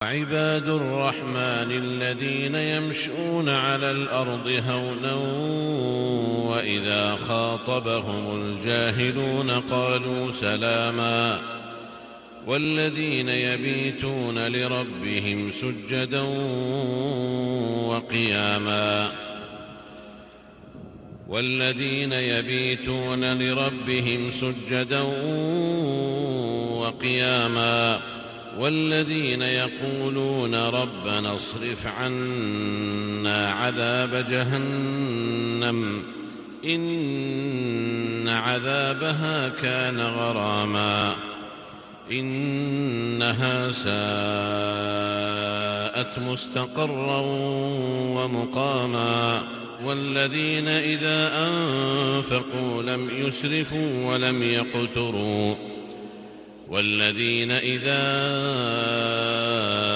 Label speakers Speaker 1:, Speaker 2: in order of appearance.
Speaker 1: عباد الرحمن الذين يمشون على الأرض هونا وإذا خاطبهم الجاهلون قالوا سلاما والذين يبيتون لربهم سجدا وقياما والذين يقولون ربنا اصرف عنا عذاب جهنم إن عذابها كان غراما إنها ساءت مستقرا ومقاما والذين إذا أنفقوا لم يسرفوا ولم يقتروا والذين إذا